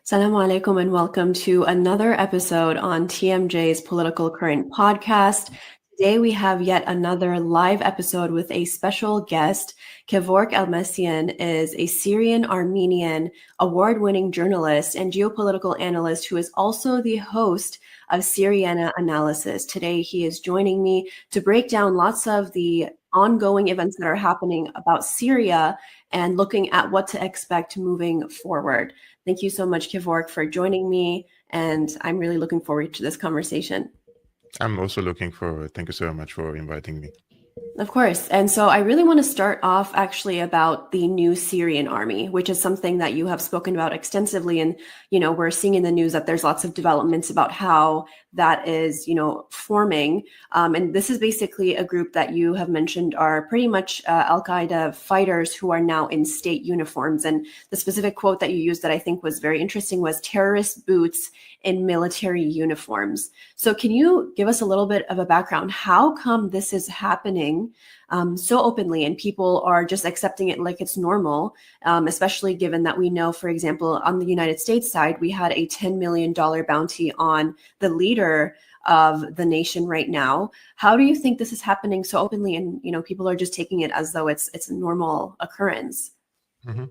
Assalamu alaikum and welcome to another episode on TMJ's Political Current podcast. Today we have yet another live episode with a special guest. Kevork Almassian is a Syrian Armenian award-winning journalist and geopolitical analyst who is also the host of Syriana Analysis. Today he is joining me to break down lots of the ongoing events that are happening about Syria and looking at what to expect moving forward. Thank you so much, Kevork, for joining me, and I'm really looking forward to this conversation. I'm also looking forward. Thank you so much for inviting me. Of course. And so I really want to start off actually about the new Syrian army, which is something that you have spoken about extensively. And, we're seeing in the news that there's lots of developments about how that is, forming. And this is basically a group that you have mentioned are pretty much Al-Qaeda fighters who are now in state uniforms. And the specific quote that you used that I think was very interesting was terrorist boots in military uniforms. So can you give us a little bit of a background? How come this is happening so openly and people are just accepting it like it's normal, especially given that we know, for example, on the United States side, we had a $10 million bounty on the leader of the nation right now. How do you think this is happening so openly and, people are just taking it as though it's a normal occurrence? Mm-hmm.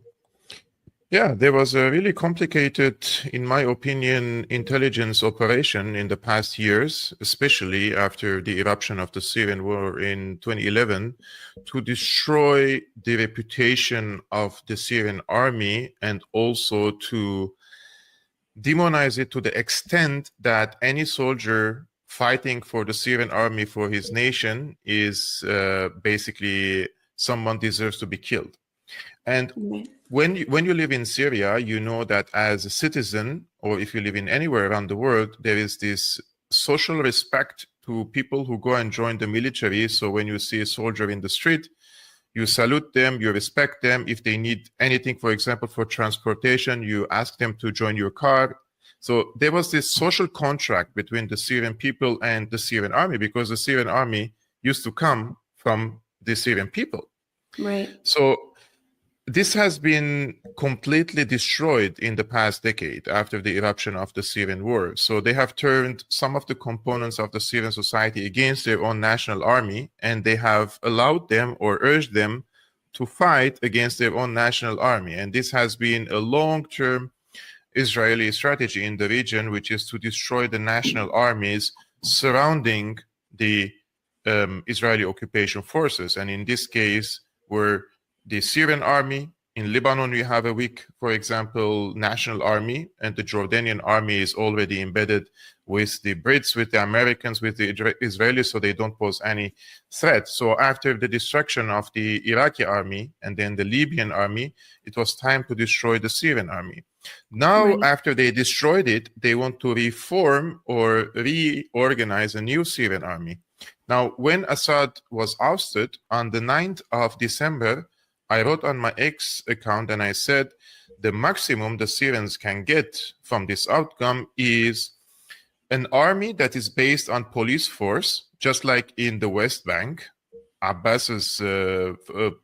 Yeah, there was a really complicated, in my opinion, intelligence operation in the past years, especially after the eruption of the Syrian war in 2011, to destroy the reputation of the Syrian army and also to demonize it to the extent that any soldier fighting for the Syrian army for his nation is basically someone deserves to be killed. And when you live in Syria, you know that as a citizen, or if you live in anywhere around the world, there is this social respect to people who go and join the military. So when you see a soldier in the street, you salute them, you respect them. If they need anything, for example, for transportation, you ask them to join your car. So there was this social contract between the Syrian people and the Syrian army, because the Syrian army used to come from the Syrian people. Right. So this has been completely destroyed in the past decade after the eruption of the Syrian war. So they have turned some of the components of the Syrian society against their own national army, and they have allowed them or urged them to fight against their own national army. And this has been a long-term Israeli strategy in the region, which is to destroy the national armies surrounding the Israeli occupation forces. And in this case, were the Syrian army. In Lebanon, we have a weak, for example, national army, and the Jordanian army is already embedded with the Brits, with the Americans, with the Israelis, so they don't pose any threat. So after the destruction of the Iraqi army and then the Libyan army, it was time to destroy the Syrian army. Now, after they destroyed it, they want to reform or reorganize a new Syrian army. Now, when Assad was ousted on the 9th of December, I wrote on my X account and I said, the maximum the Syrians can get from this outcome is an army that is based on police force, just like in the West Bank, Abbas's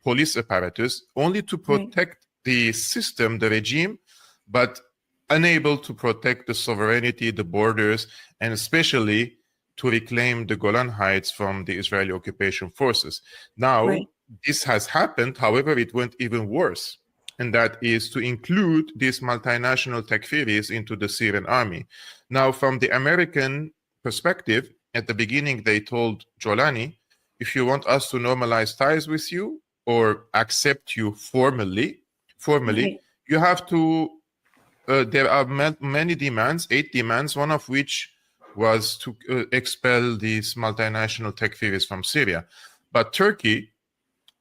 police apparatus, only to protect the system, the regime, but unable to protect the sovereignty, the borders, and especially to reclaim the Golan Heights from the Israeli occupation forces. Now, this has happened, however, it went even worse, and that is to include these multinational Takfiris into the Syrian army. Now, from the American perspective, at the beginning, they told Jolani, if you want us to normalize ties with you or accept you formally, you have to, there are many demands, 8 demands, one of which was to expel these multinational Takfiris from Syria. But Turkey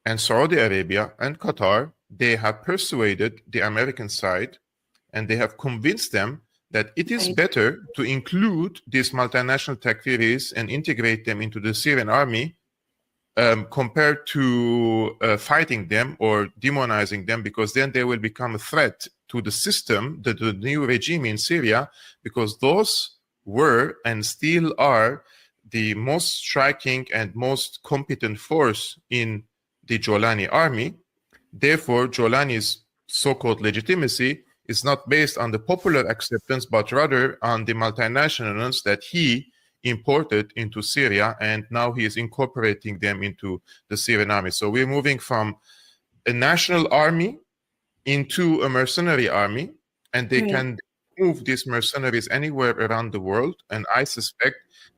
and Saudi Arabia and Qatar, they have persuaded the American side and they have convinced them that it is better to include these multinational Takfiris and integrate them into the Syrian army compared to fighting them or demonizing them, because then they will become a threat to the system, the new regime in Syria, because those were and still are the most striking and most competent force in the Jolani army. Therefore, Jolani's so-called legitimacy is not based on the popular acceptance, but rather on the multinationals that he imported into Syria, and now he is incorporating them into the Syrian army. So we're moving from a national army into a mercenary army, and they can move these mercenaries anywhere around the world. And I suspect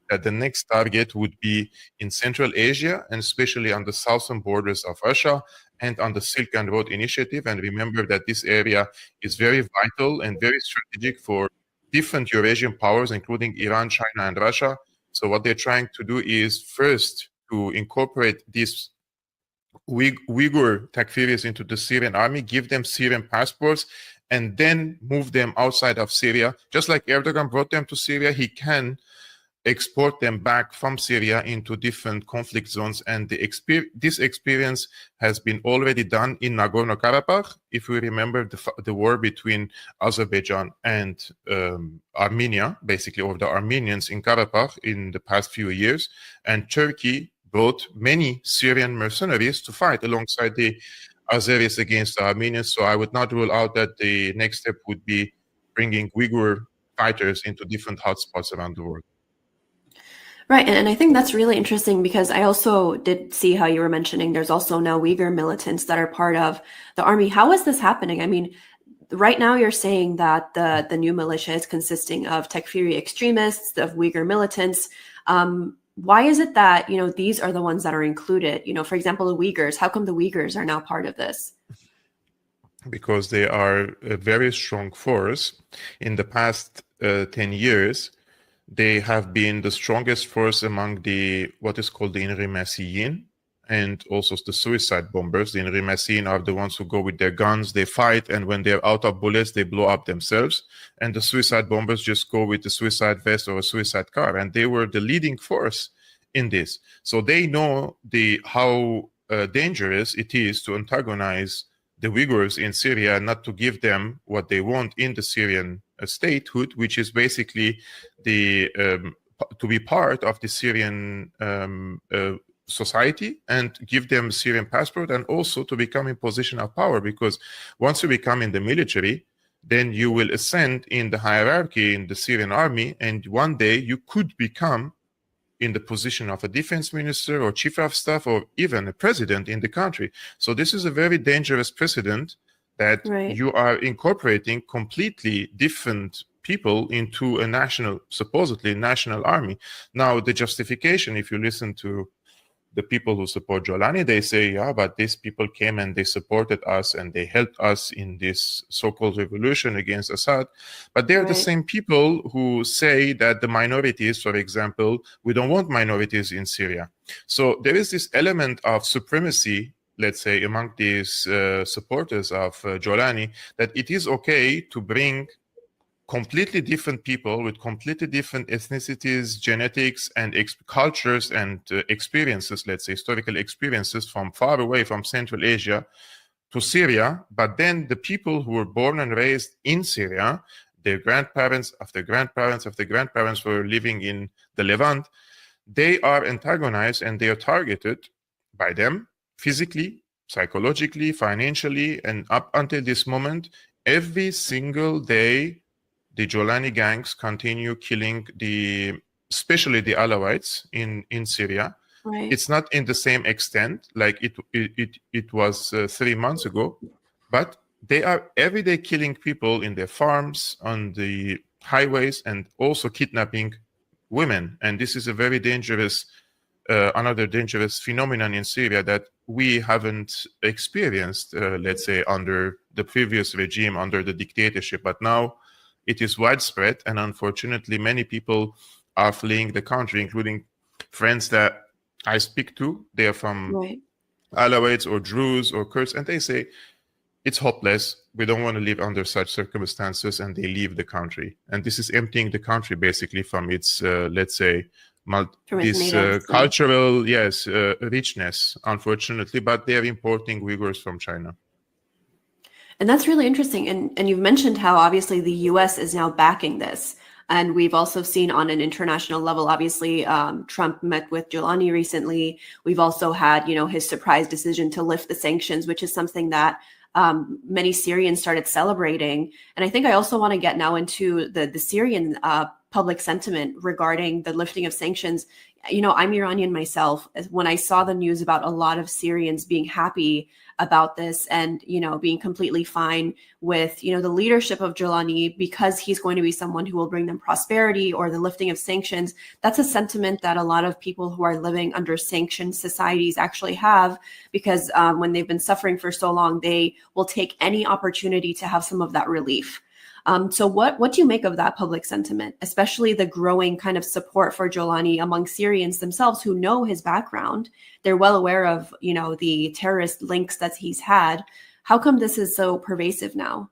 that the next target would be in Central Asia, and especially on the southern borders of Russia and on the Silk Road Initiative. And remember that this area is very vital and very strategic for different Eurasian powers, including Iran, China, and Russia. So what they're trying to do is first to incorporate these Uyghur Takfiris into the Syrian army, give them Syrian passports, and then move them outside of Syria. Just like Erdogan brought them to Syria, he can export them back from Syria into different conflict zones. And this experience has been already done in Nagorno-Karabakh. If we remember the war between Azerbaijan and Armenia, basically, or the Armenians in Karabakh in the past few years, and Turkey brought many Syrian mercenaries to fight alongside the Azeris against the Armenians. So I would not rule out that the next step would be bringing Uyghur fighters into different hotspots around the world. Right. And I think that's really interesting because I also did see how you were mentioning there's also now Uyghur militants that are part of the army. How is this happening? I mean, right now you're saying that the new militia is consisting of Takfiri extremists, of Uyghur militants. Why is it that, these are the ones that are included? For example, the Uyghurs, how come the Uyghurs are now part of this? Because they are a very strong force. In the past 10 years, they have been the strongest force among what is called the Inrimasiyin, and also the suicide bombers. The Inrimasiyin are the ones who go with their guns, they fight, and when they're out of bullets, they blow up themselves. And the suicide bombers just go with the suicide vest or a suicide car. And they were the leading force in this. So they know how dangerous it is to antagonize the Uyghurs in Syria, not to give them what they want in the Syrian statehood, which is basically to be part of the Syrian society and give them Syrian passport, and also to become in position of power. Because once you become in the military, then you will ascend in the hierarchy in the Syrian army, and one day you could become in the position of a defense minister or chief of staff or even a president in the country. So this is a very dangerous precedent that you are incorporating completely different people into a supposedly national army. Now, the justification, if you listen to the people who support Jolani, they say, yeah, but these people came and they supported us and they helped us in this so-called revolution against Assad. But they're the same people who say that the minorities, for example, we don't want minorities in Syria. So there is this element of supremacy, let's say, among these supporters of Jolani, that it is okay to bring completely different people with completely different ethnicities, genetics, and cultures and experiences, let's say historical experiences from far away from Central Asia to Syria. But then the people who were born and raised in Syria, their grandparents of their grandparents of their grandparents were living in the Levant, they are antagonized and they are targeted by them physically, psychologically, financially, and up until this moment, every single day, the Jolani gangs continue killing especially the Alawites in Syria. It's not in the same extent like it was 3 months ago, but they are every day killing people in their farms, on the highways, and also kidnapping women. And this is a very dangerous, another dangerous phenomenon in Syria that we haven't experienced, let's say, under the previous regime, under the dictatorship. But now it is widespread, and unfortunately, many people are fleeing the country, including friends that I speak to. They are from Alawites or Druze or Kurds, and they say, it's hopeless. We don't want to live under such circumstances, and they leave the country. And this is emptying the country, basically, from its, let's say, cultural, richness, unfortunately, but they are importing Uyghurs from China. And that's really interesting. And you've mentioned how obviously the US is now backing this. And we've also seen on an international level, obviously, Trump met with Jolani recently. We've also had, his surprise decision to lift the sanctions, which is something that many Syrians started celebrating. And I think I also want to get now into the Syrian public sentiment regarding the lifting of sanctions. You know, I'm Iranian myself. When I saw the news about a lot of Syrians being happy about this and, you know, being completely fine with, you know, the leadership of Jolani because he's going to be someone who will bring them prosperity, or the lifting of sanctions, that's a sentiment that a lot of people who are living under sanctioned societies actually have, because when they've been suffering for so long, they will take any opportunity to have some of that relief. So what do you make of that public sentiment, especially the growing kind of support for Jolani among Syrians themselves who know his background? They're well aware of, you know, the terrorist links that he's had. How come this is so pervasive now?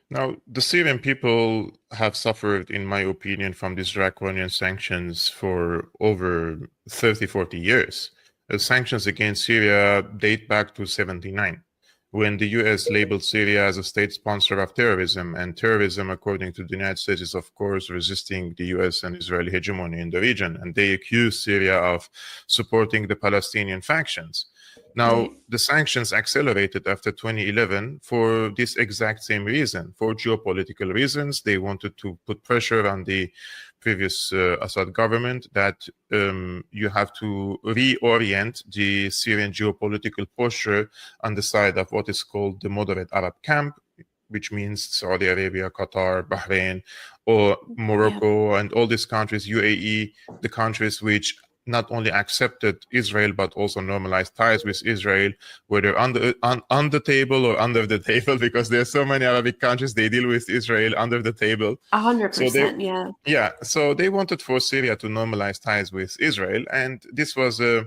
Now, the Syrian people have suffered, in my opinion, from these draconian sanctions for over 30, 40 years. The sanctions against Syria date back to 1979. When the US labeled Syria as a state sponsor of terrorism, and terrorism, according to the United States, is of course resisting the US and Israeli hegemony in the region, and they accused Syria of supporting the Palestinian factions. Now, the sanctions accelerated after 2011 for this exact same reason, for geopolitical reasons. They wanted to put pressure on the previous Assad government that you have to reorient the Syrian geopolitical posture on the side of what is called the moderate Arab camp, which means Saudi Arabia, Qatar, Bahrain, or Morocco, and all these countries, UAE, the countries which not only accepted Israel, but also normalized ties with Israel, whether on the table or under the table, because there are so many Arabic countries, they deal with Israel under the table. 100%, yeah. Yeah, so they wanted for Syria to normalize ties with Israel, and this was a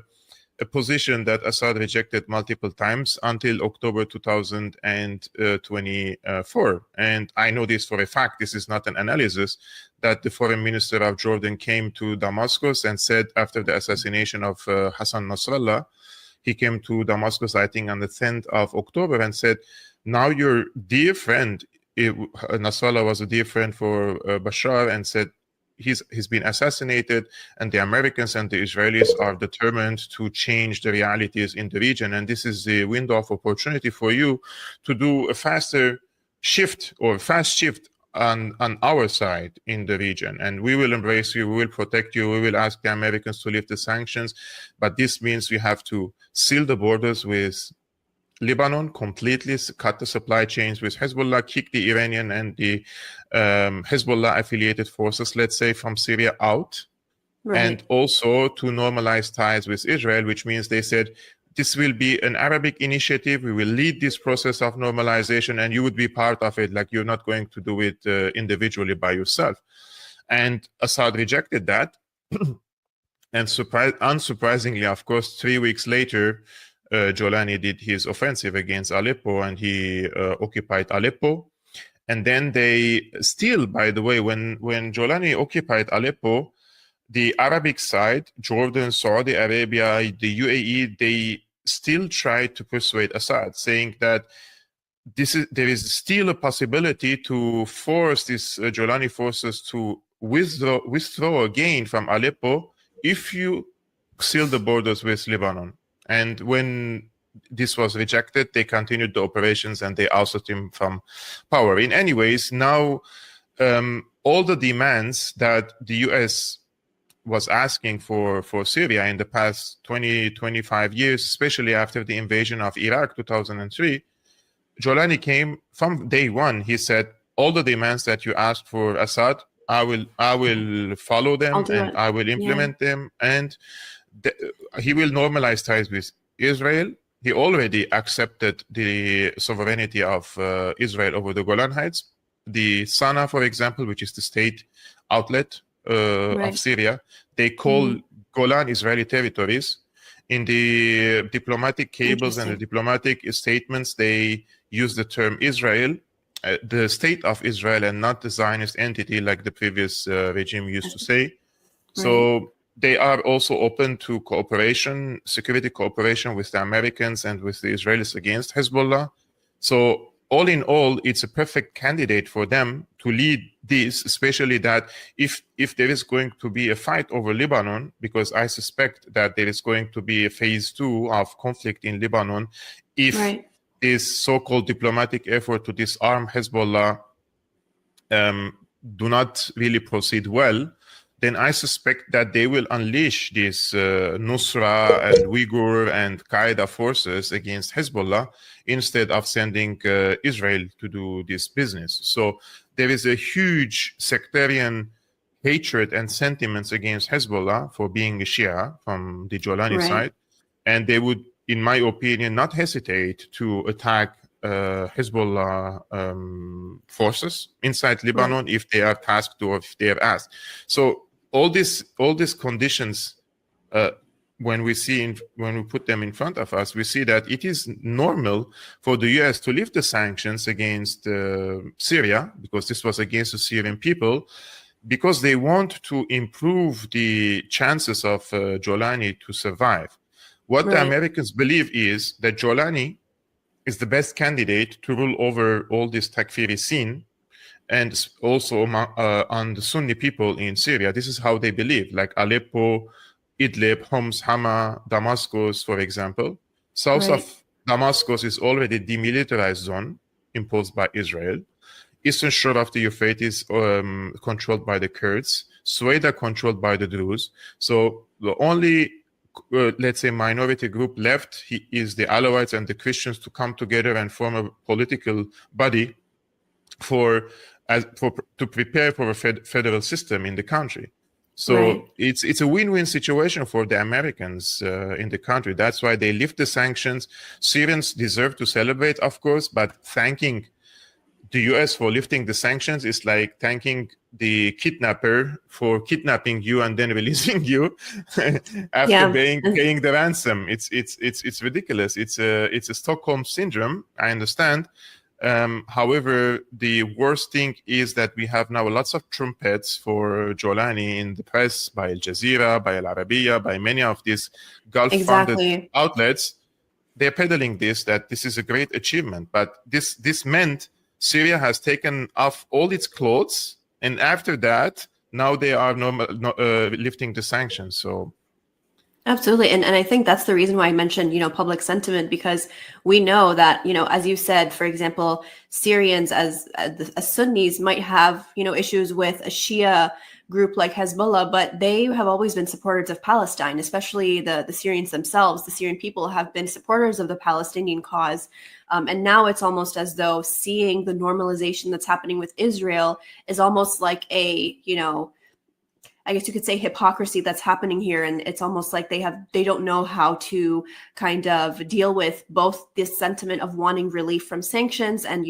position that Assad rejected multiple times until October 2024. And I know this for a fact, this is not an analysis, that the foreign minister of Jordan came to Damascus and said after the assassination of Hassan Nasrallah, he came to Damascus, I think, on the 10th of October and said, now your dear friend, Nasrallah was a dear friend for Bashar, and said, he's been assassinated, and the Americans and the Israelis are determined to change the realities in the region. And this is the window of opportunity for you to do a fast shift on our side in the region. And we will embrace you, we will protect you, we will ask the Americans to lift the sanctions. But this means we have to seal the borders with Lebanon, completely cut the supply chains with Hezbollah, kick the Iranian and the Hezbollah affiliated forces, let's say, from Syria out, and also to normalize ties with Israel, which means they said, this will be an Arabic initiative. We will lead this process of normalization, and you would be part of it. Like, you're not going to do it individually by yourself. And Assad rejected that. And unsurprisingly, of course, 3 weeks later, Jolani did his offensive against Aleppo, and he occupied Aleppo. And then they still, by the way, when Jolani occupied Aleppo, the Arabic side, Jordan, Saudi Arabia, the UAE, they still tried to persuade Assad, saying that there is still a possibility to force these Jolani forces to withdraw again from Aleppo if you seal the borders with Lebanon. And when this was rejected, they continued the operations and they ousted him from power. In any ways, now all the demands that the US was asking for Syria in the past 20, 25 years, especially after the invasion of Iraq 2003, Jolani came from day one. He said, all the demands that you asked for Assad, I will follow them, and I will implement them, and he will normalize ties with Israel. He already accepted the sovereignty of Israel over the Golan Heights. The Sana, for example, which is the state outlet of Syria, they call Golan Israeli territories. In the diplomatic cables and the diplomatic statements, they use the term Israel, the state of Israel, and not the Zionist entity like the previous regime used to say. So they are also open to cooperation, security cooperation with the Americans and with the Israelis against Hezbollah. So all in all, it's a perfect candidate for them to lead this, especially that if there is going to be a fight over Lebanon, because I suspect that there is going to be a phase 2 of conflict in Lebanon, if this so-called diplomatic effort to disarm Hezbollah do not really proceed well, then I suspect that they will unleash these Nusra and Uyghur and Qaeda forces against Hezbollah instead of sending Israel to do this business. So there is a huge sectarian hatred and sentiments against Hezbollah for being a Shia from the Jolani side. And they would, in my opinion, not hesitate to attack Hezbollah forces inside Lebanon if they are tasked or if they are asked. So all these conditions, when we put them in front of us, we see that it is normal for the U.S. to lift the sanctions against Syria, because this was against the Syrian people, because they want to improve the chances of Jolani to survive. What the Americans believe is that Jolani is the best candidate to rule over all this Takfiri scene, and also on the Sunni people in Syria. This is how they believe, like Aleppo, Idlib, Homs, Hama, Damascus, for example. South of Damascus is already a demilitarized zone imposed by Israel. Eastern shore of the Euphrates controlled by the Kurds. Sueda controlled by the Druze. So the only let's say minority group left is the Alawites and the Christians to come together and form a political body to prepare for a federal system in the country. So it's a win-win situation for the Americans in the country. That's why they lift the sanctions. Syrians deserve to celebrate, of course, but thanking the US for lifting the sanctions is like thanking the kidnapper for kidnapping you and then releasing you after paying the ransom. It's ridiculous. It's a Stockholm syndrome. I understand. However, the worst thing is that we have now lots of trumpets for Jolani in the press, by Al Jazeera, by Al Arabiya, by many of these Gulf-funded outlets. They're peddling that this is a great achievement, but this meant Syria has taken off all its clothes, and after that, now they are lifting the sanctions. So, absolutely, and I think that's the reason why I mentioned, public sentiment, because we know that, as you said, for example, Syrians as Sunnis might have, issues with a Shia group like Hezbollah, but they have always been supporters of Palestine, especially the Syrians themselves. The Syrian people have been supporters of the Palestinian cause. And now it's almost as though seeing the normalization that's happening with Israel is almost like a, I guess you could say hypocrisy that's happening here. And it's almost like they don't know how to kind of deal with both this sentiment of wanting relief from sanctions and,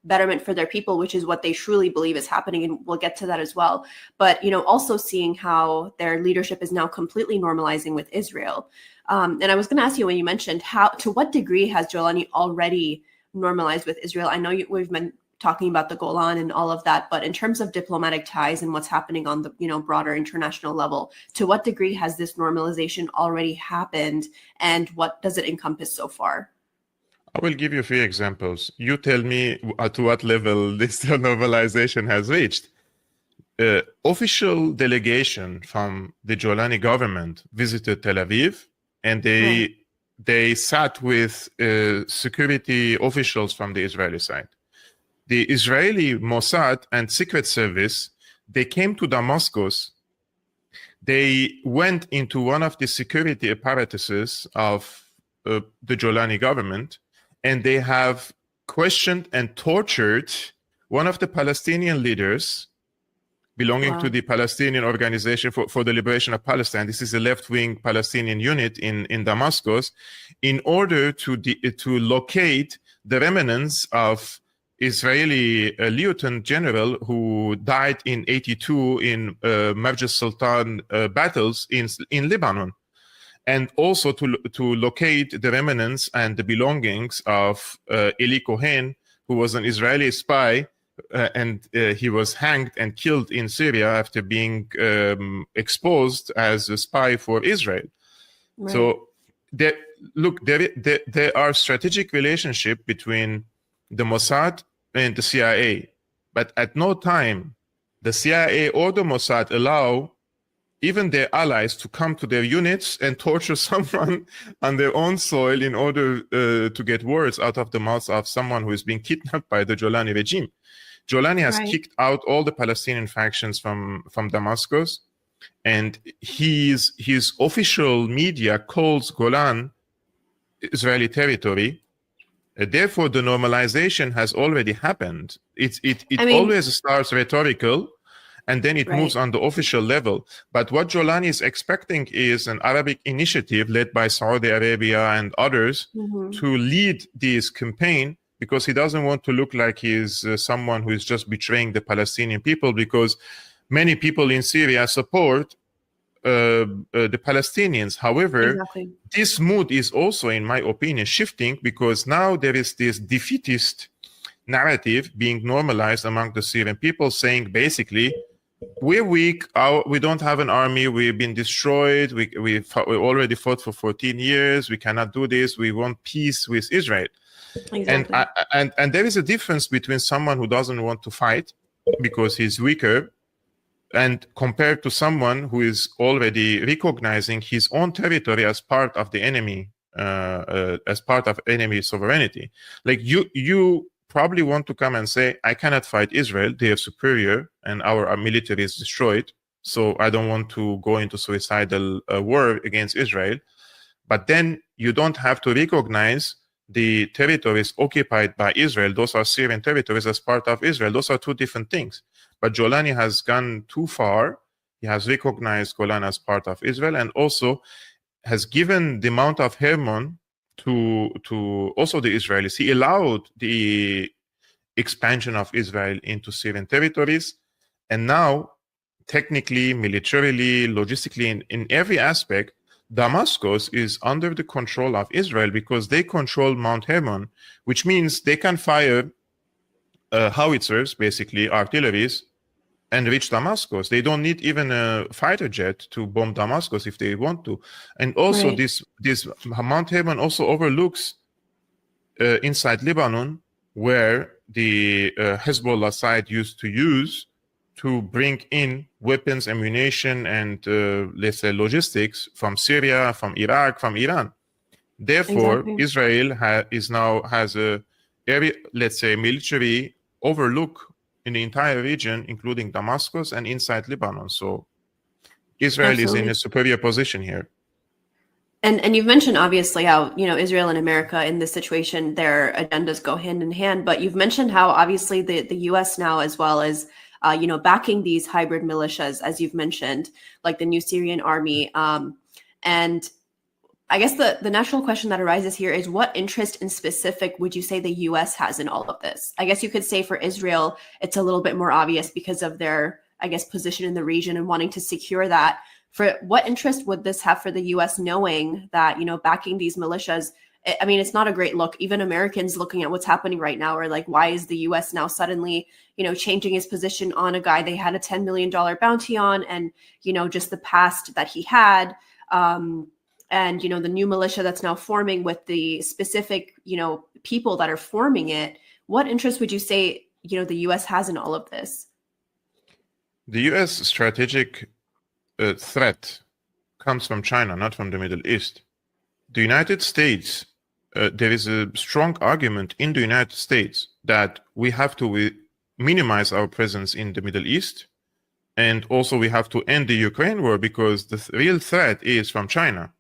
betterment for their people, which is what they truly believe is happening. And we'll get to that as well. But, also seeing how their leadership is now completely normalizing with Israel. And I was going to ask you, when you mentioned to what degree has Jolani already normalized with Israel? I know we've been talking about the Golan and all of that, but in terms of diplomatic ties and what's happening on the broader international level, to what degree has this normalization already happened, and what does it encompass so far? I will give you a few examples. You tell me at what level this normalization has reached. Official delegation from the Jolani government visited Tel Aviv, and they sat with security officials from the Israeli side. The Israeli Mossad and Secret Service, they came to Damascus. They went into one of the security apparatuses of the Jolani government, and they have questioned and tortured one of the Palestinian leaders belonging to the Palestinian Organization for the Liberation of Palestine. This is a left-wing Palestinian unit in Damascus, in order to locate the remnants of Israeli lieutenant general who died in 82 in Marj al-Sultan battles in Lebanon, and also to locate the remnants and the belongings of Eli Cohen, who was an Israeli spy, and he was hanged and killed in Syria after being exposed as a spy for Israel. So there are strategic relationship between the Mossad and the CIA, but at no time the CIA or the Mossad allow even their allies to come to their units and torture someone on their own soil in order to get words out of the mouths of someone who is being kidnapped by the Jolani regime. Jolani has kicked out all the Palestinian factions from Damascus, and his official media calls Golan Israeli territory. Therefore, the normalization has already happened. It always starts rhetorical, and then it moves on the official level. But what Jolani is expecting is an Arabic initiative led by Saudi Arabia and others to lead this campaign, because he doesn't want to look like he's someone who is just betraying the Palestinian people, because many people in Syria support the Palestinians. However, this mood is also, in my opinion, shifting, because now there is this defeatist narrative being normalized among the Syrian people, saying basically, we're weak, we don't have an army, we've been destroyed, we already fought for 14 years, we cannot do this, we want peace with Israel. And there is a difference between someone who doesn't want to fight because he's weaker, and compared to someone who is already recognizing his own territory as part of the enemy, as part of enemy sovereignty. Like you probably want to come and say, I cannot fight Israel, they are superior and our military is destroyed, so I don't want to go into suicidal war against Israel. But then you don't have to recognize the territories occupied by Israel. Those are Syrian territories as part of Israel. Those are two different things. But Jolani has gone too far. He has recognized Golan as part of Israel, and also has given the Mount of Hermon to also the Israelis. He allowed the expansion of Israel into Syrian territories. And now, technically, militarily, logistically, in every aspect, Damascus is under the control of Israel, because they control Mount Hermon, which means they can fire howitzers, basically artilleries, and reach Damascus. They don't need even a fighter jet to bomb Damascus if they want to. And also this Mount Hermon also overlooks inside Lebanon, where the Hezbollah side used to use to bring in weapons, ammunition, and let's say logistics from Syria, from Iraq, from Iran. Therefore, Israel has a area, let's say, military overlook in the entire region, including Damascus and inside Lebanon. So Israel is in a superior position here. And you've mentioned obviously how, Israel and America in this situation, their agendas go hand in hand, but you've mentioned how obviously the US now, as well as backing these hybrid militias, as you've mentioned, like the new Syrian army. And I guess the national question that arises here is, what interest in specific would you say the US has in all of this? I guess you could say for Israel, it's a little bit more obvious because of their, I guess, position in the region and wanting to secure that. For what interest would this have for the US, knowing that, backing these militias? I mean, it's not a great look. Even Americans looking at what's happening right now are like, why is the US now suddenly, changing his position on a guy they had a $10 million bounty on, and, just the past that he had, and, the new militia that's now forming with the specific, people that are forming it. What interest would you say, the US has in all of this? The US strategic threat comes from China, not from the Middle East. The United States, there is a strong argument in the United States that we have to minimize our presence in the Middle East, and also we have to end the Ukraine war, because the real threat is from China.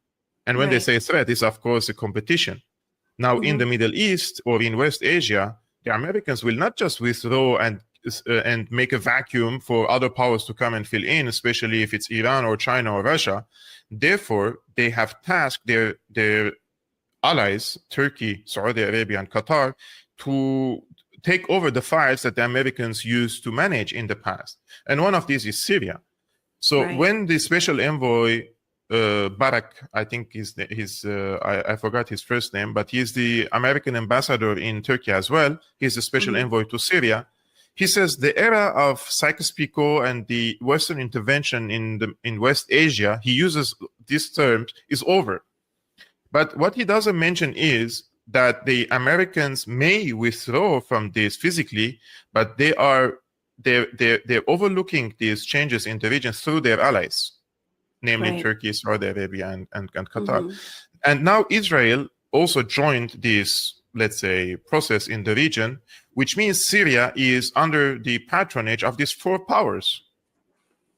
And when they say threat, it's of course a competition. Now in the Middle East or in West Asia, the Americans will not just withdraw and make a vacuum for other powers to come and fill in, especially if it's Iran or China or Russia. Therefore, they have tasked their allies, Turkey, Saudi Arabia, and Qatar, to take over the files that the Americans used to manage in the past. And one of these is Syria. So when the special envoy, Barak, I think I forgot his first name, but he's the American ambassador in Turkey as well. He's the special envoy to Syria. He says the era of Sykes-Picot and the Western intervention in West Asia, he uses these terms, is over. But what he doesn't mention is that the Americans may withdraw from this physically, but they're overlooking these changes in the region through their allies. namely Right. Turkey, Saudi Arabia, and Qatar. Mhm. And now Israel also joined this, let's say, process in the region, which means Syria is under the patronage of these four powers: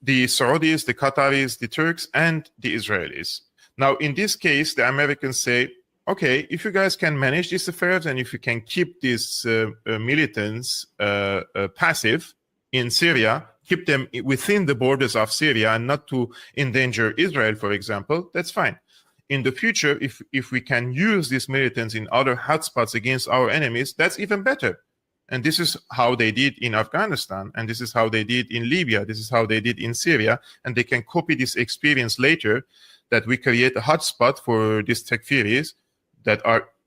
the Saudis, the Qataris, the Turks, and the Israelis. Now, in this case, the Americans say, okay, if you guys can manage these affairs and if you can keep these militants passive in Syria, keep them within the borders of Syria and not to endanger Israel, for example, that's fine. In the future, if we can use these militants in other hotspots against our enemies, that's even better. And this is how they did in Afghanistan, and this is how they did in Libya, this is how they did in Syria, and they can copy this experience later, that we create a hotspot for these Takfiris that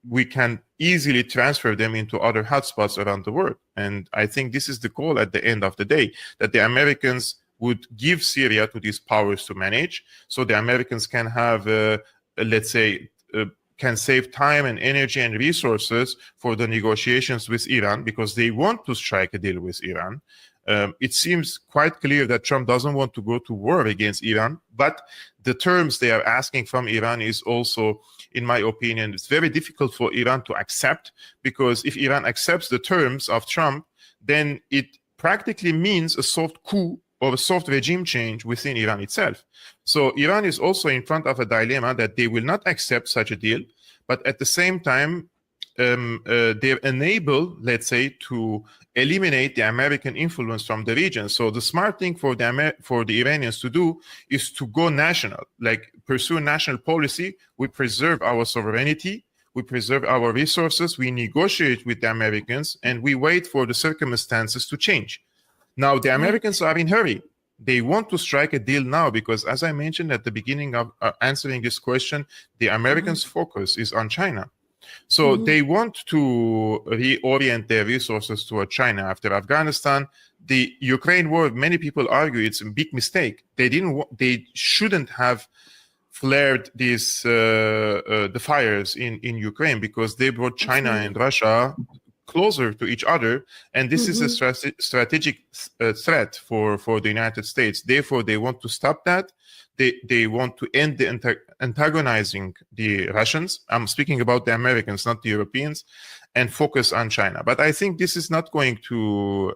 we can easily transfer them into other hotspots around the world. And I think this is the goal at the end of the day, that the Americans would give Syria to these powers to manage, so the Americans can have, let's say, can save time and energy and resources for the negotiations with Iran, because they want to strike a deal with Iran. It seems quite clear that Trump doesn't want to go to war against Iran, but the terms they are asking from Iran is also, in my opinion, it's very difficult for Iran to accept, because if Iran accepts the terms of Trump, then it practically means a soft coup or a soft regime change within Iran itself. So Iran is also in front of a dilemma that they will not accept such a deal, but at the same time, they're unable, let's say, to eliminate the American influence from the region. So the smart thing for the Iranians to do is to go national, like pursue national policy. We preserve our sovereignty, we preserve our resources, we negotiate with the Americans, and we wait for the circumstances to change. Now, the Americans are in a hurry. They want to strike a deal now because, as I mentioned at the beginning of answering this question, the Americans' focus is on China. So they want to reorient their resources toward China. After Afghanistan, the Ukraine war, many people argue it's a big mistake. They shouldn't have flared these the fires in Ukraine, because they brought China and Russia closer to each other, and this is a strategic threat for the United States. Therefore, they want to stop that. They want to end the antagonizing the Russians. I'm speaking about the Americans, not the Europeans, and focus on China. But I think this is not going to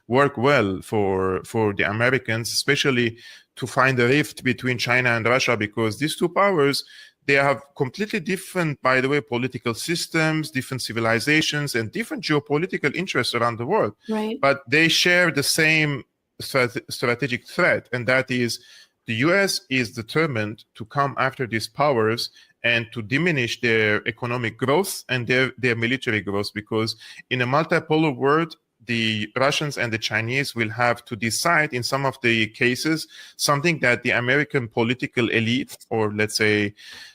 work well for the Americans, especially to find a rift between China and Russia, because these two powers, they have completely different, by the way, political systems, different civilizations, and different geopolitical interests around the world. Right. But they share the same strategic threat, and that is the US is determined to come after these powers and to diminish their economic growth and their military growth, because in a multipolar world, the Russians and the Chinese will have to decide in some of the cases something that the American political elite, or let's say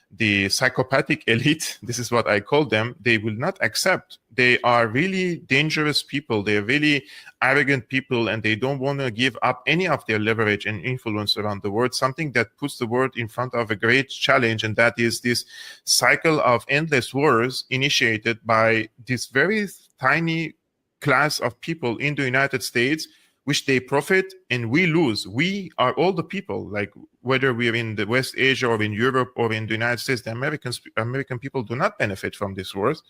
the psychopathic elite, this is what I call them, they will not accept. They are really dangerous people. They're really arrogant people, and they don't want to give up any of their leverage and influence around the world, something that puts the world in front of a great challenge, and that is this cycle of endless wars initiated by this very tiny class of people in the United States, which they profit and we lose. We are all the people, like whether we're in the West Asia or in Europe or in the United States, the American people do not benefit from this wars.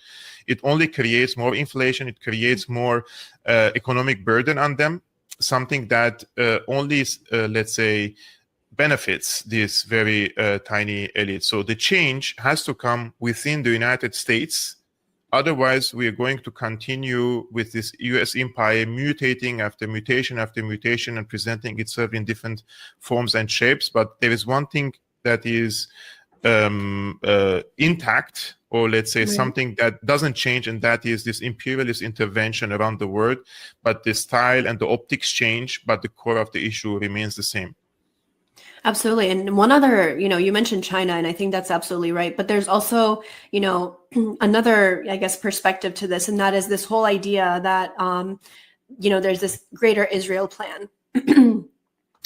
It only creates more inflation. It creates more economic burden on them, something that only, let's say, benefits this very tiny elite. So the change has to come within the United States. Otherwise, we are going to continue with this US empire mutating after mutation after mutation and presenting itself in different forms and shapes. But there is one thing that is intact, or let's say something that doesn't change, and that is this imperialist intervention around the world. But the style and the optics change, but the core of the issue remains the same. Absolutely. And one other, you mentioned China, and I think that's absolutely right. But there's also, another, I guess, perspective to this, and that is this whole idea that, there's this greater Israel plan.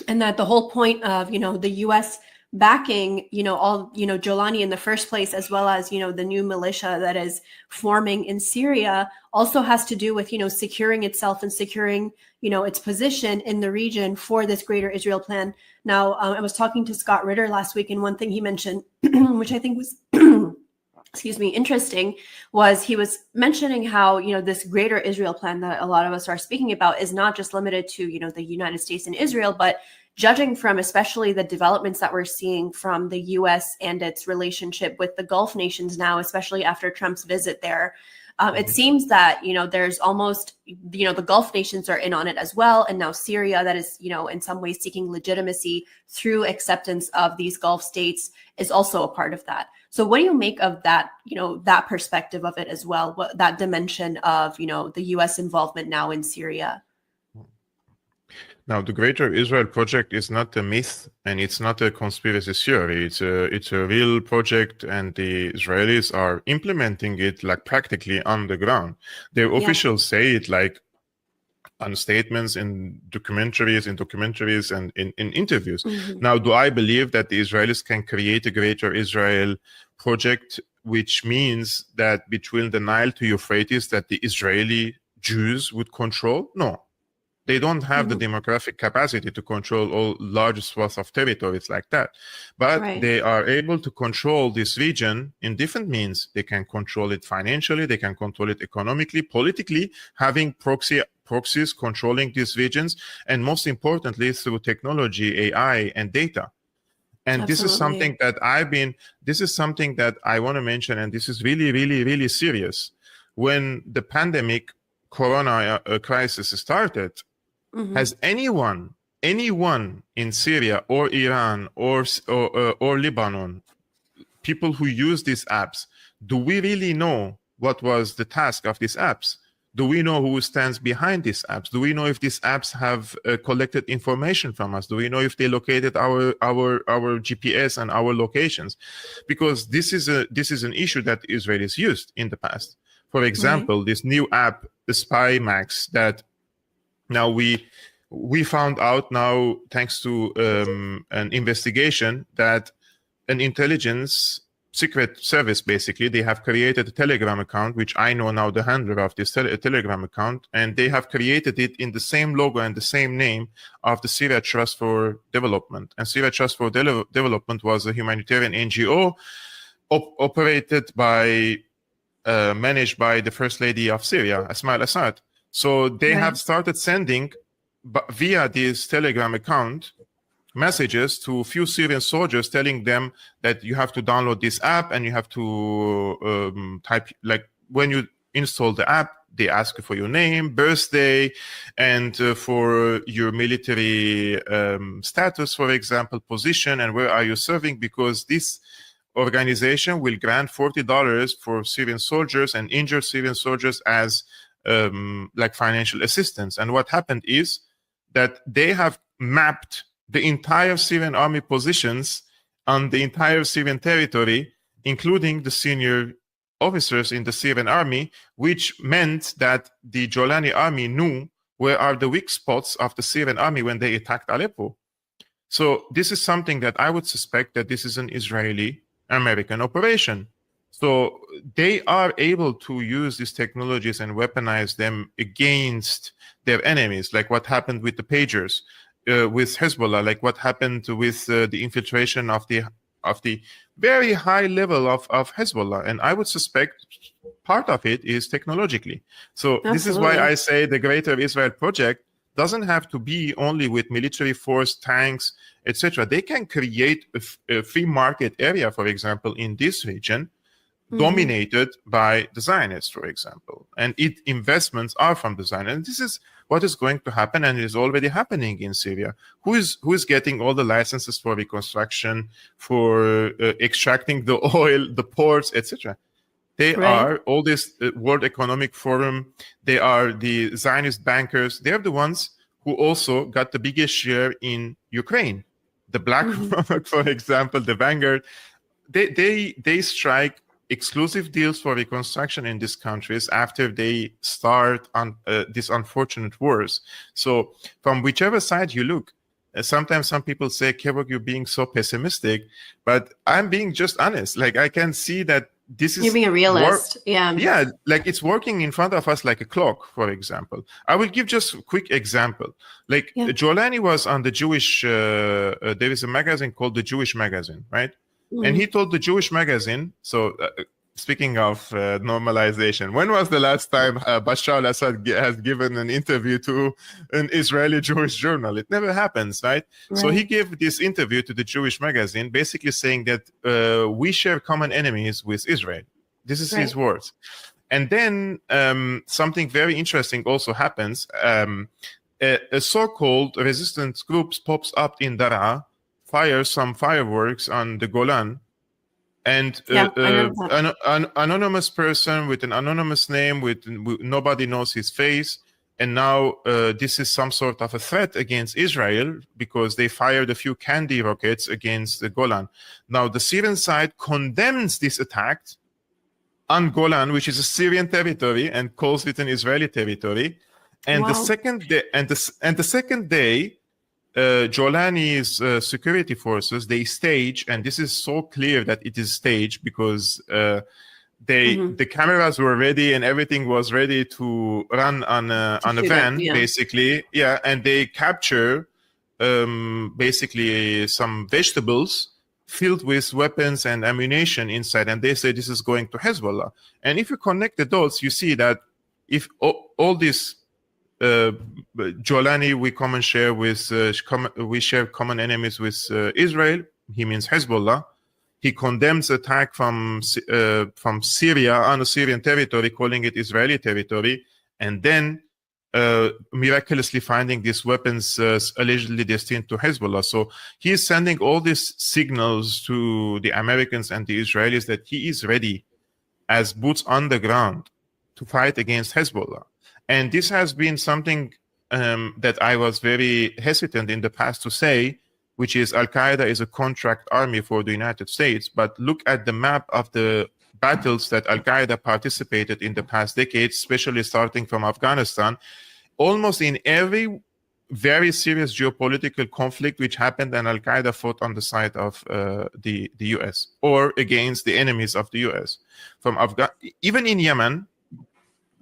And that the whole point of, the U.S. backing, all, Jolani in the first place, as well as, the new militia that is forming in Syria, also has to do with, securing itself and securing, its position in the region for this greater Israel plan. Now, I was talking to Scott Ritter last week, and one thing he mentioned, which I think was excuse me, interesting, was he was mentioning how, this greater Israel plan that a lot of us are speaking about is not just limited to, the United States and Israel, but judging from especially the developments that we're seeing from the US and its relationship with the Gulf nations now, especially after Trump's visit there. It seems that, there's almost, the Gulf nations are in on it as well. And now Syria, that is, in some ways seeking legitimacy through acceptance of these Gulf states, is also a part of that. So what do you make of that, that perspective of it as well, that dimension of, the US involvement now in Syria? Now, the Greater Israel Project is not a myth, and it's not a conspiracy theory. It's a real project, and the Israelis are implementing it like practically on the ground. Their officials say it like on statements in documentaries and in interviews. Now, do I believe that the Israelis can create a Greater Israel Project, which means that between the Nile to Euphrates that the Israeli Jews would control? No. They don't have the demographic capacity to control all large swaths of territories like that. But they are able to control this region in different means. They can control it financially, they can control it economically, politically, having proxies controlling these regions, and most importantly, through technology, AI, and data. And this is something that I want to mention, and this is really, really, really serious. When the pandemic corona crisis started, has anyone in Syria or Iran or Lebanon, people who use these apps, do we really know what was the task of these apps? Do we know who stands behind these apps? Do we know if these apps have collected information from us? Do we know if they located our GPS and our locations? Because this is an issue that Israelis used in the past. For example, this new app, the Spy Max, that now we found out now, thanks to an investigation, that an intelligence secret service, basically, they have created a Telegram account, which I know now the handler of this Telegram account, and they have created it in the same logo and the same name of the Syria Trust for Development. And Syria Trust for Development was a humanitarian NGO operated by, managed by the First Lady of Syria, Asma al-Assad. So they have started sending via this Telegram account messages to a few Syrian soldiers telling them that you have to download this app and you have to type, like when you install the app, they ask you for your name, birthday, and for your military status, for example, position, and where are you serving, because this organization will grant $40 for Syrian soldiers and injured Syrian soldiers as like financial assistance. And what happened is that they have mapped the entire Syrian army positions on the entire Syrian territory, including the senior officers in the Syrian army, which meant that the Jolani army knew where are the weak spots of the Syrian army when they attacked Aleppo. So this is something that I would suspect that this is an Israeli-American operation. So they are able to use these technologies and weaponize them against their enemies, like what happened with the pagers, with Hezbollah, like what happened with the infiltration of the very high level of Hezbollah. And I would suspect part of it is technologically. So this is why I say the Greater Israel Project doesn't have to be only with military force, tanks, etc. They can create a free market area, for example, in this region, dominated by the Zionists, for example, and investments are from the Zionists. And this is what is going to happen, and is already happening in Syria. Who is getting all the licenses for reconstruction, for extracting the oil, the ports, etc.? They are all this World Economic Forum. They are the Zionist bankers. They are the ones who also got the biggest share in Ukraine. The BlackRock, for example, the Vanguard. They strike exclusive deals for reconstruction in these countries after they start on these unfortunate wars. So from whichever side you look, sometimes some people say, Kevork, you're being so pessimistic, but I'm being just honest. Like, I can see that this is You're being a realist. Yeah, like it's working in front of us like a clock, for example. I will give just a quick example. Like Jolani was on the Jewish, there is a magazine called the Jewish Magazine, right? And he told the Jewish Magazine, so speaking of normalization, when was the last time Bashar al-Assad has given an interview to an Israeli Jewish journal? It never happens, right? So he gave this interview to the Jewish Magazine, basically saying that we share common enemies with Israel. This is his words. And then something very interesting also happens. A so-called resistance group pops up in Daraa, fires some fireworks on the Golan, and an anonymous person with an anonymous name, with nobody knows his face, and now this is some sort of a threat against Israel because they fired a few candy rockets against the Golan. Now the Syrian side condemns this attack on Golan, which is a Syrian territory, and calls it an Israeli territory. And the second day, the second day, Jolani's security forces, they stage, and this is so clear that it is staged because the cameras were ready and everything was ready to run on a van, basically. Yeah, and they capture basically some vegetables filled with weapons and ammunition inside, and they say this is going to Hezbollah. And if you connect the dots, you see that if all this Jolani, we share common enemies with Israel. He means Hezbollah. He condemns attack from Syria on a Syrian territory, calling it Israeli territory, and then miraculously finding these weapons allegedly destined to Hezbollah. So he is sending all these signals to the Americans and the Israelis that he is ready as boots on the ground to fight against Hezbollah. And this has been something that I was very hesitant in the past to say, which is Al-Qaeda is a contract army for the United States. But look at the map of the battles that Al-Qaeda participated in the past decades, especially starting from Afghanistan. Almost in every very serious geopolitical conflict which happened, and Al-Qaeda fought on the side of the US or against the enemies of the US. Even in Yemen,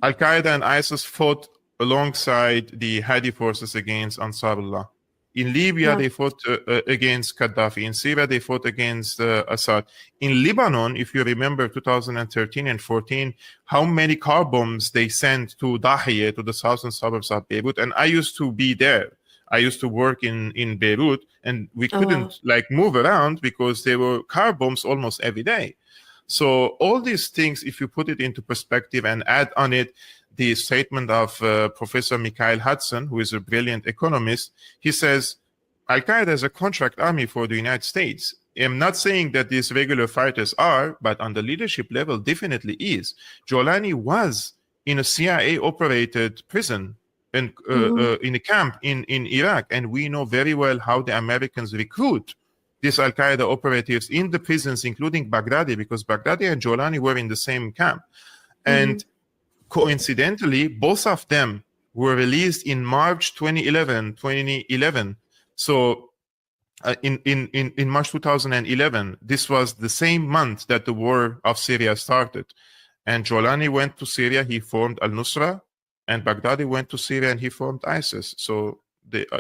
Al-Qaeda and ISIS fought alongside the Hadi forces against Ansarullah. In Libya, they fought against Gaddafi. In Syria, they fought against Assad. In Lebanon, if you remember 2013 and 14, how many car bombs they sent to Dahiya, to the southern suburbs of Beirut. And I used to be there. I used to work in Beirut, and we couldn't move around because there were car bombs almost every day. So all these things, if you put it into perspective and add on it the statement of Professor Mikhail Hudson, who is a brilliant economist, he says, Al-Qaeda is a contract army for the United States. I'm not saying that these regular fighters are, but on the leadership level, definitely is. Jolani was in a CIA-operated prison in a camp in Iraq, and we know very well how the Americans recruit these Al-Qaeda operatives in the prisons, including Baghdadi, because Baghdadi and Jolani were in the same camp. And coincidentally, both of them were released in March 2011. So in March 2011, this was the same month that the war of Syria started. And Jolani went to Syria, he formed al-Nusra, and Baghdadi went to Syria and he formed ISIS. So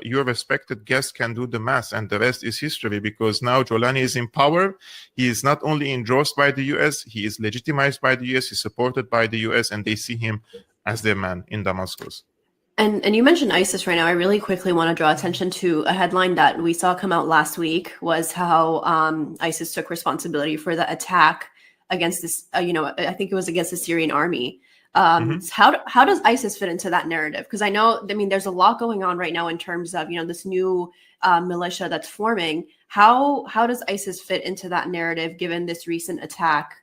your respected guest can do the math, and the rest is history, because now Jolani is in power. He is not only endorsed by the US, he is legitimized by the US, he's supported by the US, and they see him as their man in Damascus. And you mentioned ISIS right now. I really quickly want to draw attention to a headline that we saw come out last week, was how ISIS took responsibility for the attack against this, I think it was against the Syrian army. How does ISIS fit into that narrative? Because I mean, there's a lot going on right now in terms of, this new militia that's forming. How does ISIS fit into that narrative given this recent attack?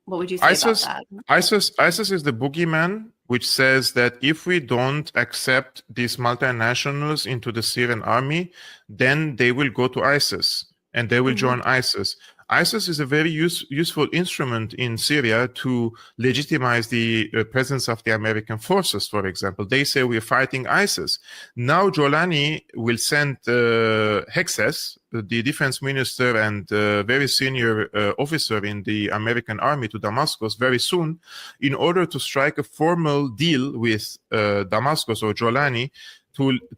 What would you say about that? ISIS is the boogeyman, which says that if we don't accept these multinationals into the Syrian army, then they will go to ISIS and they will join ISIS. ISIS is a very useful instrument in Syria to legitimize the presence of the American forces, for example. They say we're fighting ISIS. Now Jolani will send Hexes, the defense minister and very senior officer in the American army, to Damascus very soon in order to strike a formal deal with Damascus or Jolani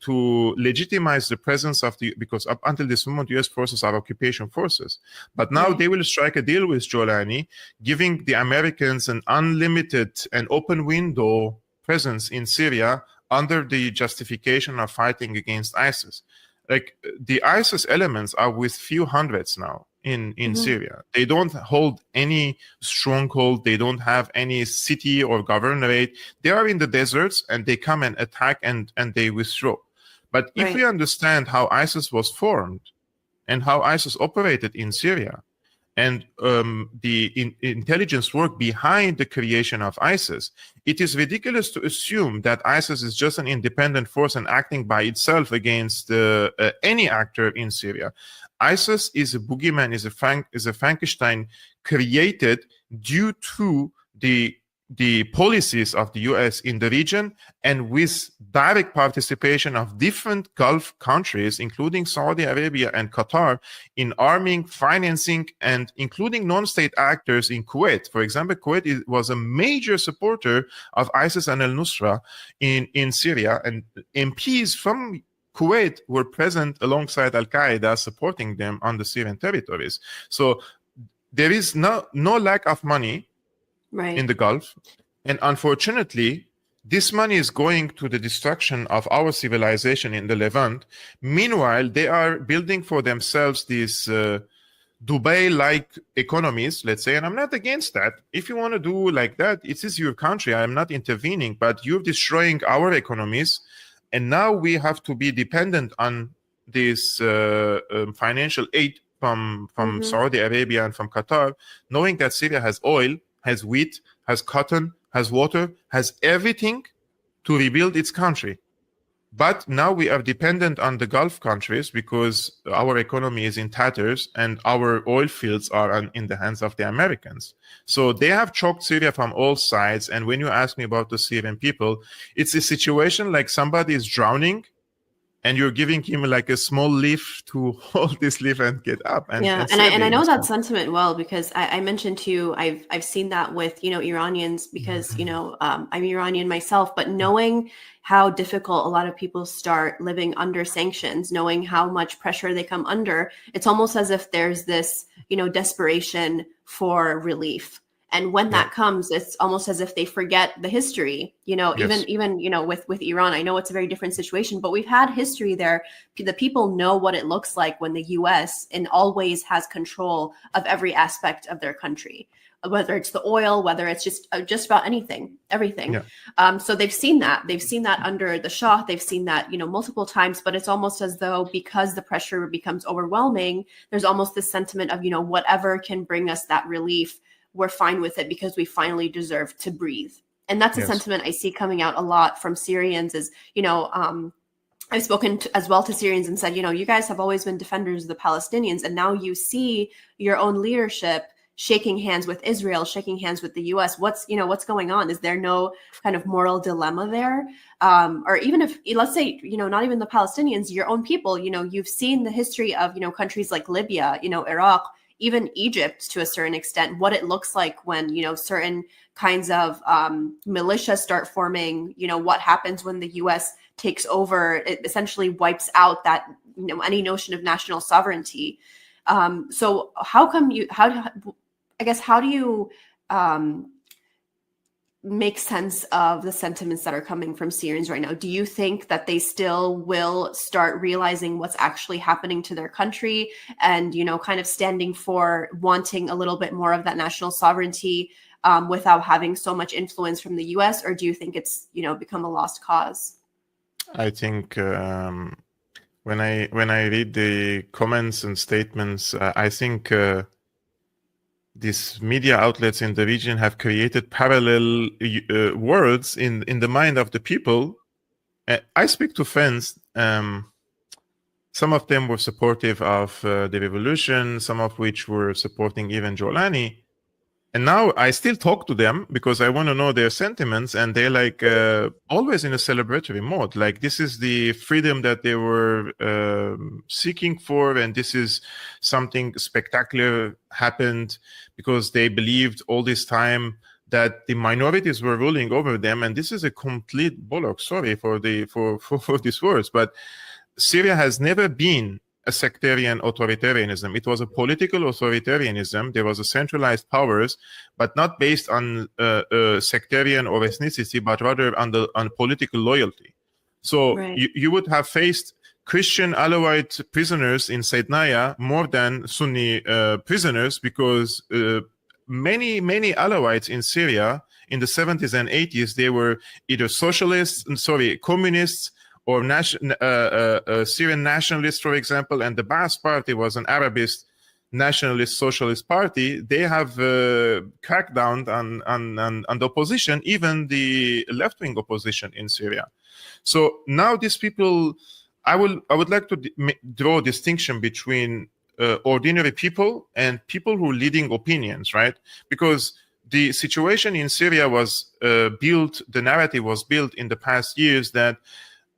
to legitimize the presence of because up until this moment, U.S. forces are occupation forces. But now they will strike a deal with Jolani, giving the Americans an unlimited and open window presence in Syria under the justification of fighting against ISIS. Like the ISIS elements are with few hundreds now in Syria. They don't hold any stronghold. They don't have any city or governorate. They are in the deserts and they come and attack and they withdraw. But if we understand how ISIS was formed and how ISIS operated in Syria, and the intelligence work behind the creation of ISIS, it is ridiculous to assume that ISIS is just an independent force and acting by itself against any actor in Syria. ISIS is a boogeyman, is a Frankenstein created due to the policies of the US in the region and with direct participation of different Gulf countries, including Saudi Arabia and Qatar, in arming, financing, and including non-state actors in Kuwait. For example, Kuwait was a major supporter of ISIS and al-Nusra in Syria, and MPs from Kuwait were present alongside Al-Qaeda supporting them on the Syrian territories. So there is no lack of money in the Gulf. And unfortunately, this money is going to the destruction of our civilization in the Levant. Meanwhile, they are building for themselves these Dubai-like economies, let's say, and I'm not against that. If you want to do like that, it is your country. I'm not intervening, but you're destroying our economies. And now we have to be dependent on this financial aid from Saudi Arabia and from Qatar, knowing that Syria has oil, has wheat, has cotton, has water, has everything to rebuild its country. But now we are dependent on the Gulf countries because our economy is in tatters and our oil fields are in the hands of the Americans. So they have choked Syria from all sides. And when you ask me about the Syrian people, it's a situation like somebody is drowning and you're giving him like a small leaf to hold this leaf and get up. And I know that sentiment well because I mentioned to you I've seen that with Iranians because I'm Iranian myself, but knowing how difficult a lot of people start living under sanctions, knowing how much pressure they come under, it's almost as if there's this desperation for relief. And when that comes, it's almost as if they forget the history, even with Iran. I know it's a very different situation, but we've had history there. The people know what it looks like when the US in all ways has control of every aspect of their country, whether it's the oil, whether it's just about everything. So they've seen that. They've seen that under the Shah. They've seen that, multiple times, but it's almost as though because the pressure becomes overwhelming, there's almost this sentiment of, whatever can bring us that relief, we're fine with it because we finally deserve to breathe. And that's a sentiment I see coming out a lot from Syrians is, I've spoken as well to Syrians and said, you guys have always been defenders of the Palestinians. And now you see your own leadership shaking hands with Israel, shaking hands with the US. What's going on? Is there no kind of moral dilemma there? Or even if, let's say, not even the Palestinians, your own people, you've seen the history of, countries like Libya, Iraq, even Egypt to a certain extent, what it looks like when, certain kinds of militias start forming, what happens when the US takes over, it essentially wipes out that, any notion of national sovereignty. So how do you make sense of the sentiments that are coming from Syrians right now? Do you think that they still will start realizing what's actually happening to their country and, kind of standing for wanting a little bit more of that national sovereignty without having so much influence from the US? Or do you think it's, become a lost cause? I think when I read the comments and statements, I think these media outlets in the region have created parallel worlds in the mind of the people. I speak to friends Some of them were supportive of the revolution, some of which were supporting even Jolani. And now I still talk to them because I want to know their sentiments, and they're like always in a celebratory mode. Like, this is the freedom that they were seeking for, and this is something spectacular happened because they believed all this time that the minorities were ruling over them. And this is a complete bollock. Sorry for these words, but Syria has never been a sectarian authoritarianism. It was a political authoritarianism. There was a centralized powers, but not based on sectarian or ethnicity, but rather on political loyalty. So Right. you would have faced Christian Alawite prisoners in Saidnaya more than Sunni prisoners, because many Alawites in Syria in the 70s and 80s, they were either communists, or Syrian nationalists, for example, and the Ba'ath Party was an Arabist nationalist socialist party. They have cracked down on the opposition, even the left-wing opposition in Syria. So now these people, I would like to draw a distinction between ordinary people and people who are leading opinions, right? Because the situation in Syria was built, the narrative was built in the past years that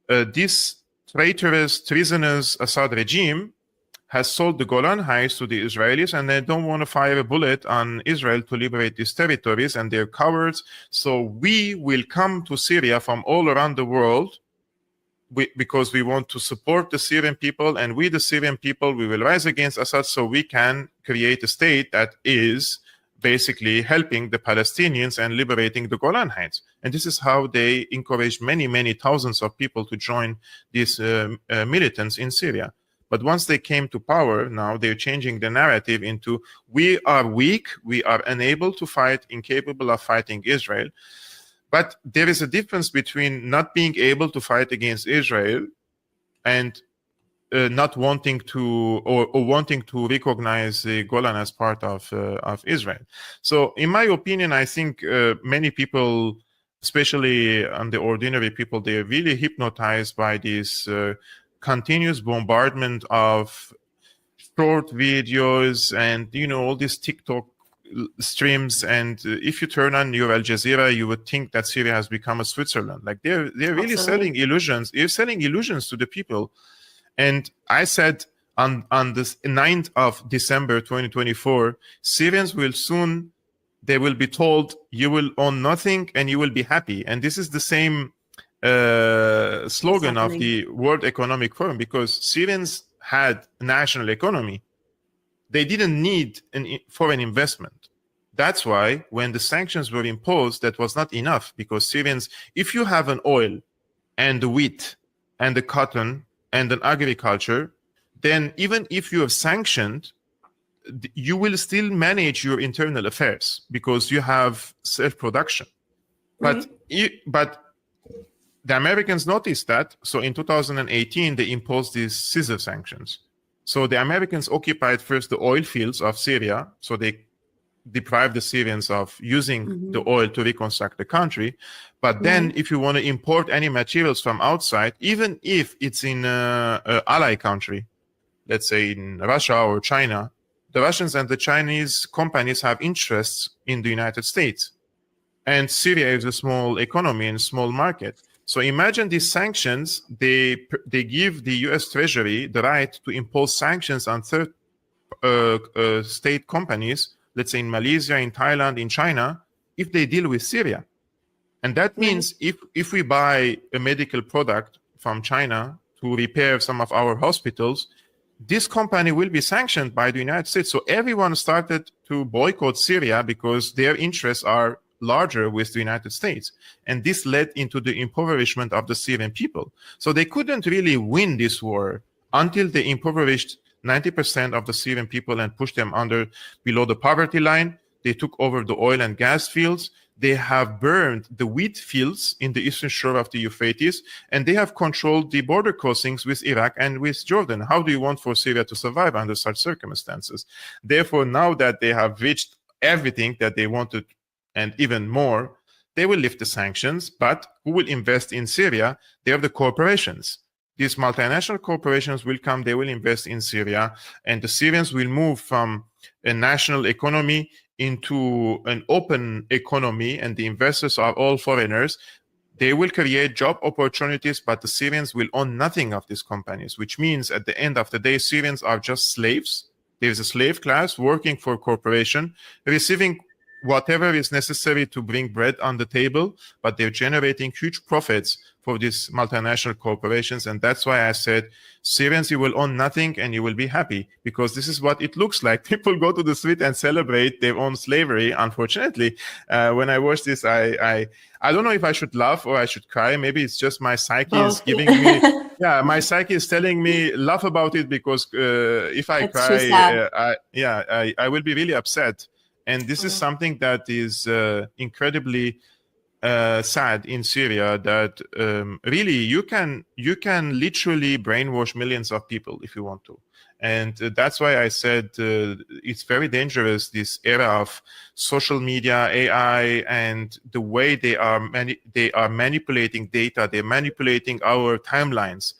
this traitorous, treasonous Assad regime has sold the Golan Heights to the Israelis, and they don't want to fire a bullet on Israel to liberate these territories, and they're cowards. So we will come to Syria from all around the world because we want to support the Syrian people, and we, the Syrian people, we will rise against Assad so we can create a state that is basically helping the Palestinians and liberating the Golan Heights. And this is how they encouraged many thousands of people to join these militants in Syria. But once they came to power, now they're changing the narrative into, we are weak, we are unable to fight, incapable of fighting Israel. But there is a difference between not being able to fight against Israel and not wanting to or wanting to recognize the Golan as part of Israel. So, in my opinion, I think many people, especially the ordinary people, they're really hypnotized by this continuous bombardment of short videos and all these TikTok streams. And if you turn on your Al Jazeera, you would think that Syria has become a Switzerland. Like they're really selling illusions. They're selling illusions to the people. And I said on the 9th of December 2024, Syrians will soon, they will be told, you will own nothing and you will be happy. And this is the same slogan of the World Economic Forum, because Syrians had a national economy. They didn't need foreign investment. That's why when the sanctions were imposed, that was not enough, because Syrians, if you have an oil and the wheat and the cotton and an agriculture, then even if you have sanctioned, you will still manage your internal affairs because you have self-production. Right. But the Americans noticed that. So in 2018, they imposed these scissor sanctions. So the Americans occupied first the oil fields of Syria. So they deprived the Syrians of using the oil to reconstruct the country. But then if you want to import any materials from outside, even if it's in an ally country, let's say in Russia or China, the Russians and the Chinese companies have interests in the United States. And Syria is a small economy and small market. So imagine these sanctions, they give the US Treasury the right to impose sanctions on third state companies, let's say in Malaysia, in Thailand, in China, if they deal with Syria. And that means if we buy a medical product from China to repair some of our hospitals, this company will be sanctioned by the United States. So everyone started to boycott Syria because their interests are larger with the United States. And this led into the impoverishment of the Syrian people. So they couldn't really win this war until they impoverished 90% of the Syrian people and pushed them below the poverty line. They took over the oil and gas fields. They have burned the wheat fields in the eastern shore of the Euphrates, and they have controlled the border crossings with Iraq and with Jordan. How do you want for Syria to survive under such circumstances? Therefore, now that they have reached everything that they wanted and even more, they will lift the sanctions. But who will invest in Syria? They are the corporations. these multinational corporations will come, they will invest in Syria, and the Syrians will move from a national economy into an open economy, and the investors are all foreigners. They will create job opportunities, but the Syrians will own nothing of these companies, which means at the end of the day, Syrians are just slaves. There's a slave class working for a corporation, receiving whatever is necessary to bring bread on the table, but they're generating huge profits for these multinational corporations. And that's why I said, Syrians, you will own nothing and you will be happy, because this is what it looks like. People go to the street and celebrate their own slavery. Unfortunately, when I watch this, I don't know if I should laugh or I should cry. Maybe it's just my psyche is giving me, my psyche is telling me laugh about it, because if I cry, I will be really upset. And this is something that is incredibly sad in Syria, that really you can literally brainwash millions of people if you want to. And that's why I said it's very dangerous, this era of social media, AI, and the way they are manipulating data, they're manipulating our timelines,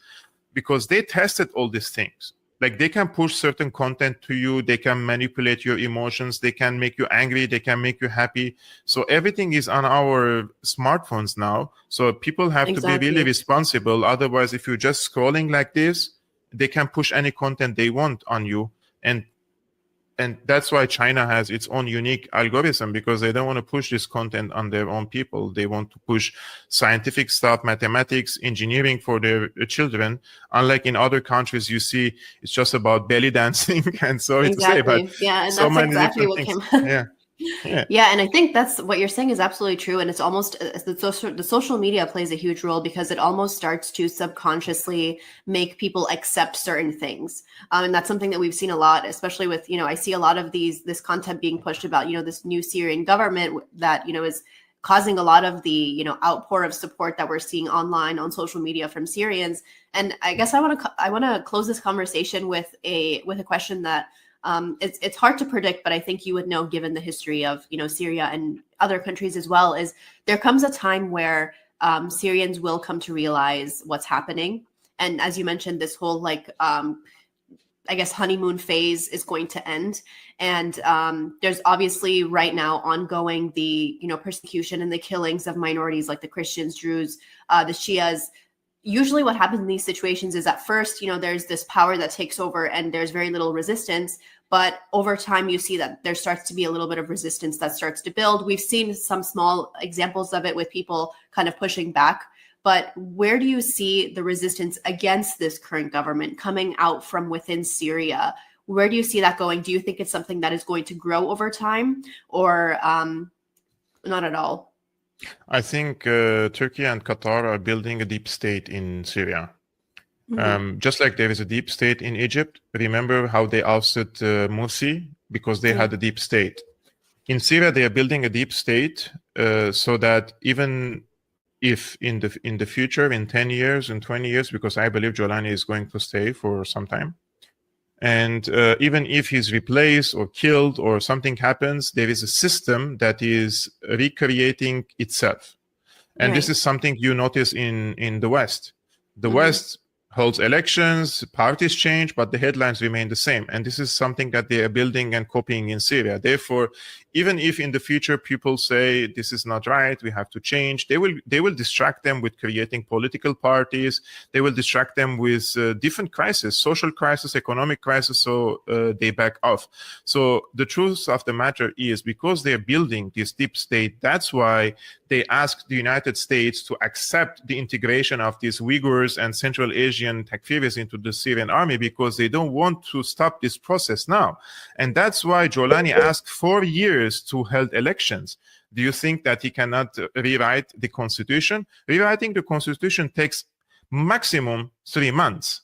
because they tested all these things. Like, they can push certain content to you, they can manipulate your emotions, they can make you angry, they can make you happy. So everything is on our smartphones now. So people have to be really responsible. Otherwise, if you're just scrolling like this, they can push any content they want on you. And that's why China has its own unique algorithm, because they don't want to push this content on their own people. They want to push scientific stuff, mathematics, engineering for their children. Unlike in other countries, you see it's just about belly dancing and sorry to say, but and so that's many exactly what things. came. Yeah, and I think that's what you're saying is absolutely true. And it's almost the social media plays a huge role, because it almost starts to subconsciously make people accept certain things. And that's something that we've seen a lot, especially with, I see a lot of this content being pushed about, this new Syrian government that, is causing a lot of the, outpour of support that we're seeing online on social media from Syrians. And I guess I want to close this conversation with a question that it's hard to predict, but I think you would know, given the history of, Syria and other countries as well, is there comes a time where Syrians will come to realize what's happening. And as you mentioned, this whole I guess honeymoon phase is going to end. And there's obviously right now ongoing the, persecution and the killings of minorities like the Christians, Druze, the Shias. Usually what happens in these situations is at first, there's this power that takes over and there's very little resistance. But over time, you see that there starts to be a little bit of resistance that starts to build. We've seen some small examples of it with people kind of pushing back. But where do you see the resistance against this current government coming out from within Syria? Where do you see that going? Do you think it's something that is going to grow over time, or not at all? I think Turkey and Qatar are building a deep state in Syria. Just like there is a deep state in Egypt. Remember how they ousted Morsi because they had a deep state. In Syria, they are building a deep state so that even if in the future, in 10 years, in 20 years, because I believe Jolani is going to stay for some time, and even if he's replaced or killed or something happens, there is a system that is recreating itself. And this is something you notice in the West. The West holds elections, parties change, but the headlines remain the same. And this is something that they are building and copying in Syria. Therefore, even if in the future people say this is not right, we have to change, they will distract them with creating political parties. They will distract them with different crises, social crisis, economic crisis, so they back off. So the truth of the matter is, because they're building this deep state, that's why they asked the United States to accept the integration of these Uyghurs and Central Asian Takfiris into the Syrian army, because they don't want to stop this process now. And that's why Jolani asked 4 years to hold elections. Do you think that he cannot rewrite the constitution? Rewriting the constitution takes maximum 3 months.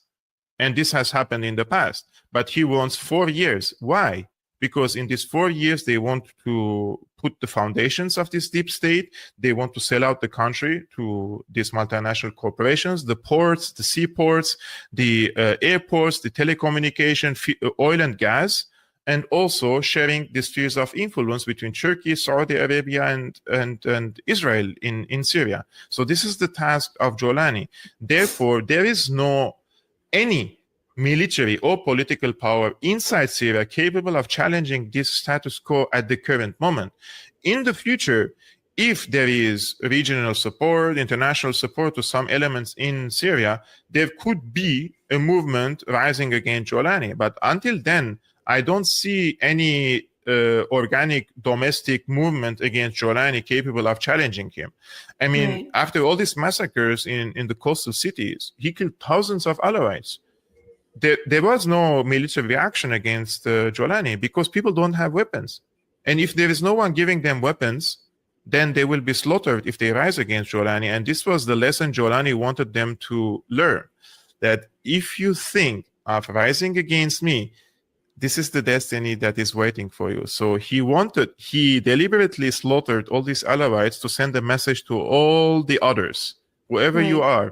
And this has happened in the past. But he wants 4 years. Why? Because in these 4 years, they want to put the foundations of this deep state. They want to sell out the country to these multinational corporations, the ports, the seaports, the airports, the telecommunication, oil and gas. and also sharing the spheres of influence between Turkey, Saudi Arabia, and Israel in Syria. So this is the task of Jolani. Therefore, there is no any military or political power inside Syria capable of challenging this status quo at the current moment. In the future, if there is regional support, international support to some elements in Syria, there could be a movement rising against Jolani. But until then, I don't see any organic domestic movement against Jolani capable of challenging him. I mean, Right. after all these massacres in the coastal cities, he killed thousands of Alawites. There was no military reaction against Jolani because people don't have weapons. And if there is no one giving them weapons, then they will be slaughtered if they rise against Jolani. And this was the lesson Jolani wanted them to learn, that if you think of rising against me, this is the destiny that is waiting for you. So he deliberately slaughtered all these Alawites to send a message to all the others, whoever you are,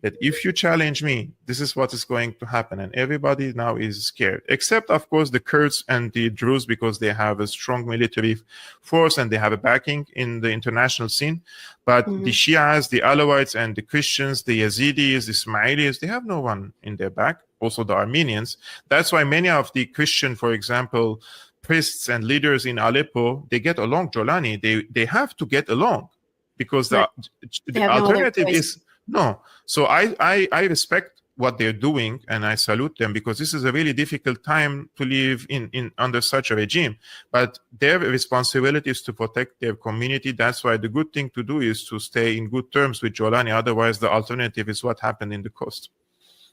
that if you challenge me, this is what is going to happen. And everybody now is scared, except, of course, the Kurds and the Druze, because they have a strong military force and they have a backing in the international scene. But the Shias, the Alawites, and the Christians, the Yazidis, the Ismailis, they have no one in their back. Also the Armenians. That's why many of the Christian, for example, priests and leaders in Aleppo, they get along Jolani. They have to get along because the alternative is no. So I respect what they're doing and I salute them because this is a really difficult time to live in under such a regime. But their responsibility is to protect their community. That's why the good thing to do is to stay in good terms with Jolani. Otherwise, the alternative is what happened in the coast.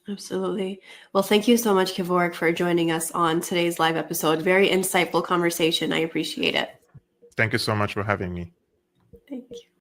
Absolutely. Well, thank you so much, Kevork, for joining us on today's live episode. Very insightful conversation. I appreciate it. Thank you so much for having me. Thank you.